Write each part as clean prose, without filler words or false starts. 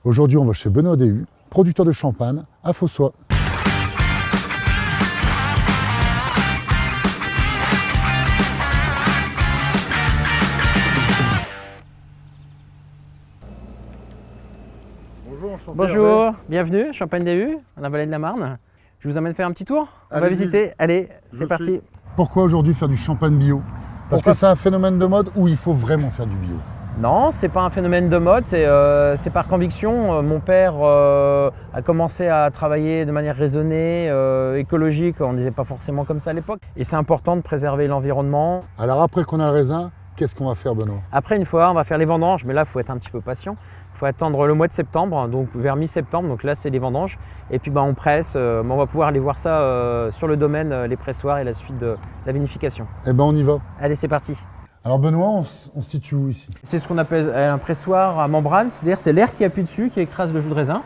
Aujourd'hui, on va chez Benoît Déhu, producteur de champagne à Fossois. Bonjour, enchanté. Bonjour, bienvenue, Champagne Déhu, à la vallée de la Marne. Je vous emmène faire un petit tour. On va visiter. Allez, c'est parti. Pourquoi aujourd'hui faire du champagne bio? Parce que c'est un phénomène de mode où il faut vraiment faire du bio. Non, c'est pas un phénomène de mode, c'est par conviction. Mon père a commencé à travailler de manière raisonnée, écologique, on ne disait pas forcément comme ça à l'époque. Et c'est important de préserver l'environnement. Alors après qu'on a le raisin, qu'est-ce qu'on va faire, Benoît? Après, une fois, on va faire les vendanges, mais là, il faut être un petit peu patient. Il faut attendre le mois de septembre, donc vers mi-septembre, donc là, c'est les vendanges. Et puis, on presse, on va pouvoir aller voir ça sur le domaine, les pressoirs et la suite de la vinification. Eh ben, on y va. Allez, c'est parti. Alors Benoît, on se situe où ici? C'est ce qu'on appelle un pressoir à membrane, c'est-à-dire c'est l'air qui appuie dessus, qui écrase le jus de raisin,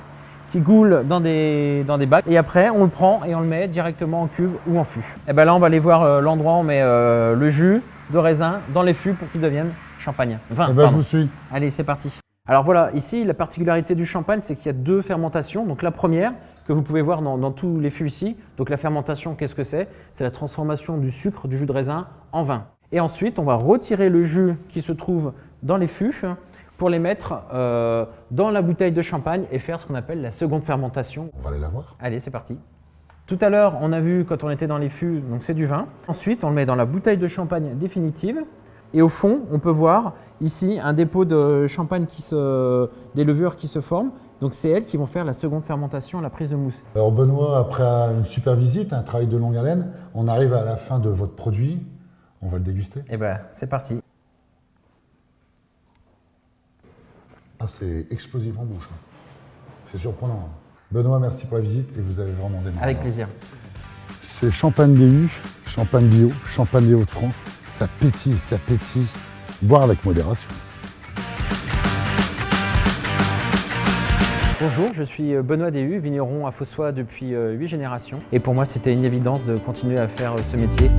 qui goule dans des bacs. Et après, on le prend et on le met directement en cuve ou en fût. Et ben là, on va aller voir l'endroit où on met le jus de raisin dans les fûts pour qu'ils deviennent champagne. Vin, Eh ben, je vous suis. Allez, c'est parti. Alors voilà, ici, la particularité du champagne, c'est qu'il y a deux fermentations. Donc la première, que vous pouvez voir dans tous les fûts ici. Donc la fermentation, qu'est-ce que c'est? C'est la transformation du sucre, du jus de raisin en vin. Et ensuite, on va retirer le jus qui se trouve dans les fûts pour les mettre dans la bouteille de champagne et faire ce qu'on appelle la seconde fermentation. On va aller la voir. Allez, c'est parti. Tout à l'heure, on a vu quand on était dans les fûts, donc c'est du vin. Ensuite, on le met dans la bouteille de champagne définitive. Et au fond, on peut voir ici un dépôt de champagne, des levures qui se forment. Donc c'est elles qui vont faire la seconde fermentation, la prise de mousse. Alors Benoît, après une super visite, un travail de longue haleine, on arrive à la fin de votre produit. On va le déguster. Eh ben, c'est parti. Ah, c'est explosif en bouche. C'est surprenant. Benoît, merci pour la visite et vous avez vraiment démarré. Avec plaisir. C'est Champagne Déhu, champagne bio, champagne des Hauts-de-France. Ça pétille, ça pétille. Boire avec modération. Bonjour, je suis Benoît Déhu, vigneron à Fossois depuis 8 générations. Et pour moi, c'était une évidence de continuer à faire ce métier.